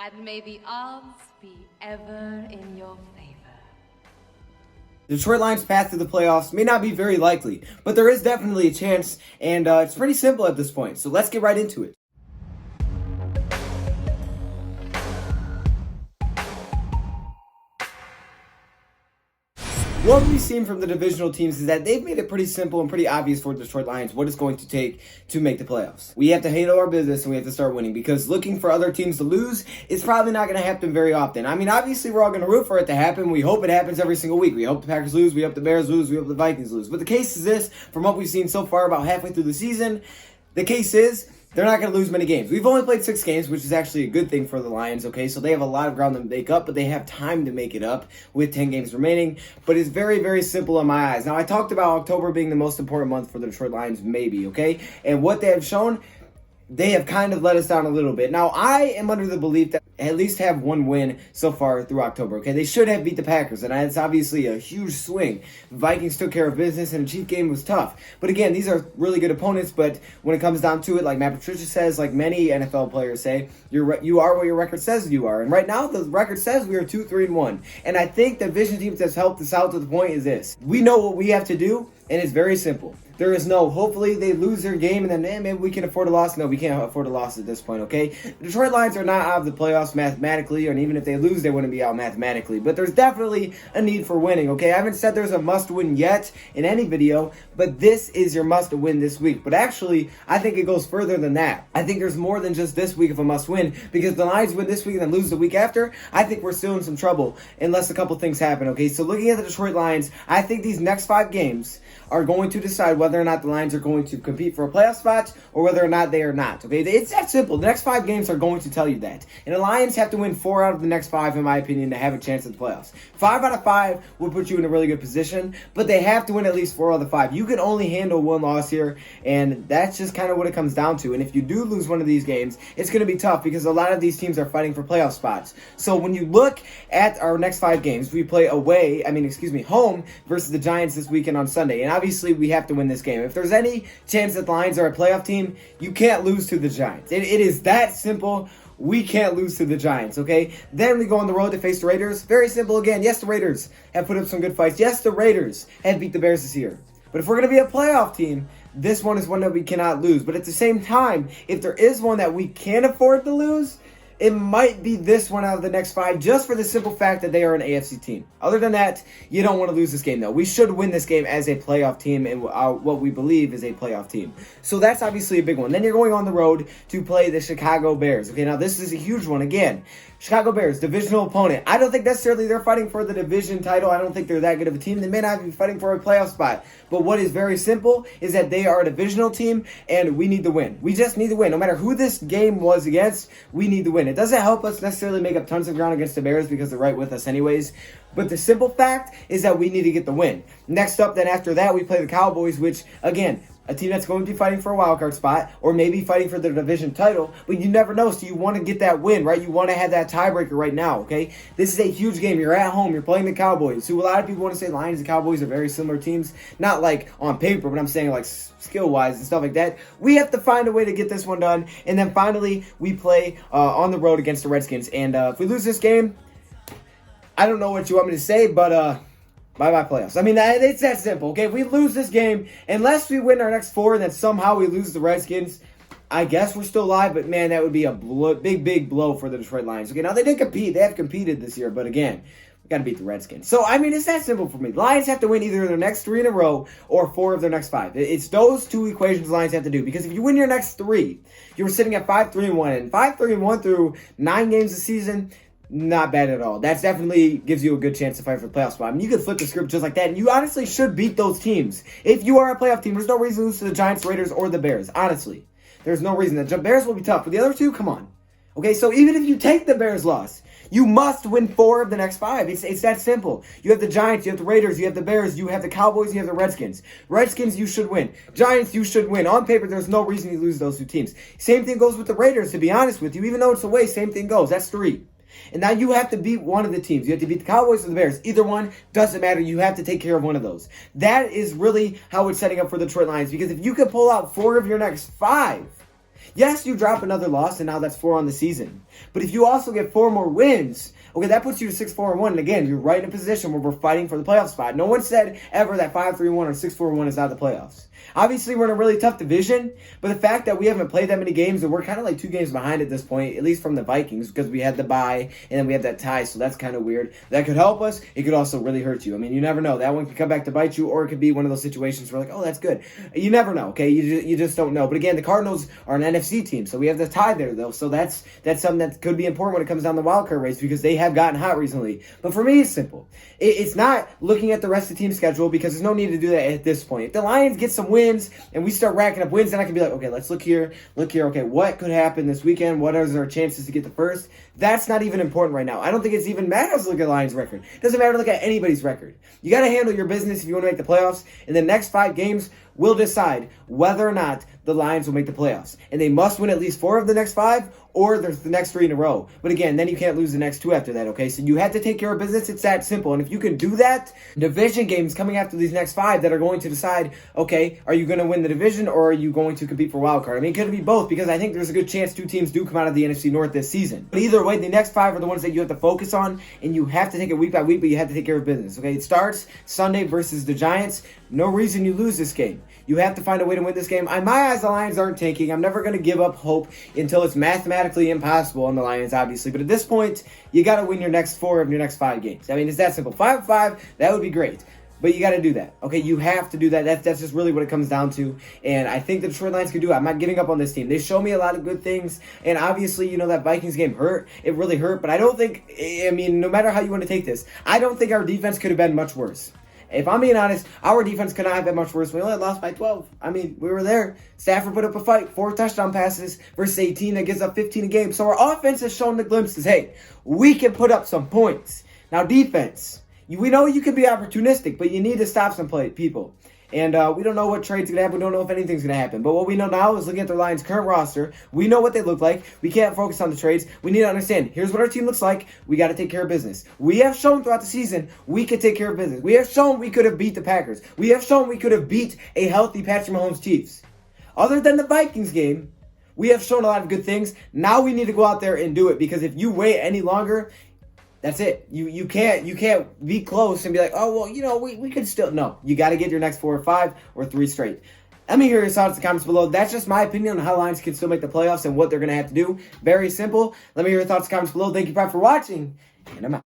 And may the odds be ever in your favor. The Detroit Lions' path to the playoffs may not be very likely, but there is definitely a chance, and it's pretty simple at this point. So let's get right into it. What we've seen from the divisional teams is that they've made it pretty simple and pretty obvious for the Detroit Lions what it's going to take to make the playoffs. We have to handle our business and we have to start winning, because looking for other teams to lose is probably not going to happen very often. I mean, obviously we're all going to root for it to happen. We hope it happens every single week. We hope the Packers lose, we hope the Bears lose, we hope the Vikings lose. But the case is this, from what we've seen so far about halfway through the season, the case is they're not going to lose many games. We've only played 6 games, which is actually a good thing for the Lions, okay? So they have a lot of ground to make up, but they have time to make it up with 10 games remaining. But it's very, very simple in my eyes. Now, I talked about October being the most important month for the Detroit Lions, maybe, okay? And what they have shown, they have kind of let us down a little bit. Now, I am under the belief that at least have one win so far through October, okay? They should have beat the Packers, and it's obviously a huge swing. Vikings took care of business, and the Chiefs game was tough. But again, these are really good opponents, but when it comes down to it, like Matt Patricia says, like many NFL players say, you are what your record says you are. And right now, the record says we are 2-3-1. And I think the division teams that's helped us out to the point is this. We know what we have to do, and it's very simple. There is no, hopefully they lose their game and then maybe we can afford a loss. No, we can't afford a loss at this point, okay? The Detroit Lions are not out of the playoffs mathematically, and even if they lose, they wouldn't be out mathematically. But there's definitely a need for winning, okay? I haven't said there's a must-win yet in any video, but this is your must-win this week. But actually, I think it goes further than that. I think there's more than just this week of a must-win, because if the Lions win this week and then lose the week after, I think we're still in some trouble unless a couple things happen, okay? So looking at the Detroit Lions, I think these next 5 games are going to decide whether or not the Lions are going to compete for a playoff spot or whether or not they are not, okay? It's that simple. The next 5 games are going to tell you that. And the Lions have to win 4 out of the next 5, in my opinion, to have a chance at the playoffs. 5 out of 5 will put you in a really good position, but they have to win at least 4 out of the 5. You can only handle 1 loss here, and that's just kind of what it comes down to. And if you do lose one of these games, it's going to be tough because a lot of these teams are fighting for playoff spots. So when you look at our next 5 games, we play home versus the Giants this weekend on Sunday. And obviously, we have to win this game. If there's any chance that the Lions are a playoff team, you can't lose to the Giants. It is that simple. We can't lose to the Giants, okay? Then we go on the road to face the Raiders. Very simple again. Yes, the Raiders have put up some good fights. Yes, the Raiders have beat the Bears this year. But if we're going to be a playoff team, this one is one that we cannot lose. But at the same time, if there is one that we can't afford to lose, it might be this one out of the next 5, just for the simple fact that they are an AFC team. Other than that, you don't want to lose this game, though. We should win this game as a playoff team and what we believe is a playoff team. So that's obviously a big one. Then you're going on the road to play the Chicago Bears. Okay, now this is a huge one. Again, Chicago Bears, divisional opponent. I don't think necessarily they're fighting for the division title. I don't think they're that good of a team. They may not be fighting for a playoff spot. But what is very simple is that they are a divisional team, and we need to win. We just need to win. No matter who this game was against, we need to win. It doesn't help us necessarily make up tons of ground against the Bears because they're right with us anyways. But the simple fact is that we need to get the win. Next up, then after that, we play the Cowboys, which, again, a team that's going to be fighting for a wild card spot or maybe fighting for the division title, but you never know, so you want to get that win, right? You want to have that tiebreaker right now, okay? This is a huge game. You're at home. You're playing the Cowboys, who a lot of people want to say Lions and Cowboys are very similar teams. Not like on paper, but I'm saying like skill-wise and stuff like that. We have to find a way to get this one done, and then finally we play on the road against the Redskins, and if we lose this game, I don't know what you want me to say, but bye-bye playoffs. I mean, it's that simple, okay? If we lose this game, unless we win our next 4 and then somehow we lose the Redskins, I guess we're still alive, but man, that would be a big blow for the Detroit Lions. Okay, now they did compete. They have competed this year, but again, we got to beat the Redskins. So, I mean, it's that simple for me. The Lions have to win either their next 3 in a row or 4 of their next 5. It's those 2 equations the Lions have to do, because if you win your next 3, you're sitting at 5-3-1, and 5-3-1 through 9 games this season, not bad at all. That definitely gives you a good chance to fight for the playoff spot. I mean, you could flip the script just like that, and you honestly should beat those teams. If you are a playoff team, there's no reason to lose to the Giants, Raiders, or the Bears. Honestly, there's no reason. The Bears will be tough, but the other 2, come on. Okay, so even if you take the Bears loss, you must win 4 of the next 5. It's that simple. You have the Giants, you have the Raiders, you have the Bears, you have the Cowboys, you have the Redskins. Redskins, you should win. Giants, you should win. On paper, there's no reason you lose those 2 teams. Same thing goes with the Raiders, to be honest with you. Even though it's away, same thing goes. That's 3. And now you have to beat one of the teams. You have to beat the Cowboys or the Bears. Either one, doesn't matter. You have to take care of one of those. That is really how it's setting up for the Detroit Lions. Because if you can pull out 4 of your next 5, Yes, you drop another loss, and now that's 4 on the season. But if you also get 4 more wins, okay, that puts you to 6-4-1. And again, you're right in a position where we're fighting for the playoff spot. No one said ever that 5-3-1 or 6-4-1 is out of the playoffs. Obviously, we're in a really tough division, but the fact that we haven't played that many games, and we're kind of like 2 games behind at this point, at least from the Vikings, because we had the bye, and then we have that tie, so that's kind of weird. That could help us. It could also really hurt you. I mean, you never know. That one could come back to bite you, or it could be one of those situations where like, oh, that's good. You never know, okay? You just don't know. But again, the Cardinals are an NFC team, so we have the tie there, though, so that's something that could be important when it comes down to the wild card race, because they have gotten hot recently. But for me, it's simple. It's not looking at the rest of the team's schedule, because there's no need to do that at this point. If the Lions get some wins, and we start racking up wins, then I can be like, okay, let's look here. Okay, what could happen this weekend? What are our chances to get the first? That's not even important right now. I don't think it's even matters to look at the Lions' record. It doesn't matter to look at anybody's record. You got to handle your business if you want to make the playoffs. In the next 5 games, we'll decide whether or not the Lions will make the playoffs. And they must win at least 4 of the next 5, or there's the next 3 in a row. But again, then you can't lose the next 2 after that, okay? So you have to take care of business. It's that simple. And if you can do that, division games coming after these next 5 that are going to decide, okay, are you going to win the division, or are you going to compete for wild card? I mean, it could be both, because I think there's a good chance 2 teams do come out of the NFC North this season. But either way, the next 5 are the ones that you have to focus on, and you have to take it week by week, but you have to take care of business, okay? It starts Sunday versus the Giants. No reason you lose this game. You have to find a way to win this game. In my eyes, the Lions aren't tanking. I'm never going to give up hope until it's mathematically impossible on the Lions, obviously. But at this point, you got to win your next 4 of your next 5 games. I mean, it's that simple. 5-5, that would be great. But you got to do that. Okay, you have to do that. That's just really what it comes down to. And I think the Detroit Lions can do it. I'm not giving up on this team. They show me a lot of good things. And obviously, that Vikings game hurt. It really hurt. But I don't think, no matter how you want to take this, I don't think our defense could have been much worse. If I'm being honest, our defense could not have been much worse. We only lost by 12. I mean, we were there. Stafford put up a fight. 4 touchdown passes versus 18 that gives up 15 a game. So our offense has shown the glimpses. Hey, we can put up some points. Now, defense. We know you can be opportunistic, but you need to stop some people. And we don't know what trade's going to happen. We don't know if anything's going to happen. But what we know now is looking at the Lions' current roster. We know what they look like. We can't focus on the trades. We need to understand, here's what our team looks like. We got to take care of business. We have shown throughout the season we could take care of business. We have shown we could have beat the Packers. We have shown we could have beat a healthy Patrick Mahomes Chiefs. Other than the Vikings game, we have shown a lot of good things. Now we need to go out there and do it, because if you wait any longer, that's it. You can't be close and be like, oh, well, we could still. No, you got to get your next 4 or 5 or 3 straight. Let me hear your thoughts in the comments below. That's just my opinion on how Lions can still make the playoffs and what they're going to have to do. Very simple. Let me hear your thoughts in the comments below. Thank you, Pride, for watching, and I'm out.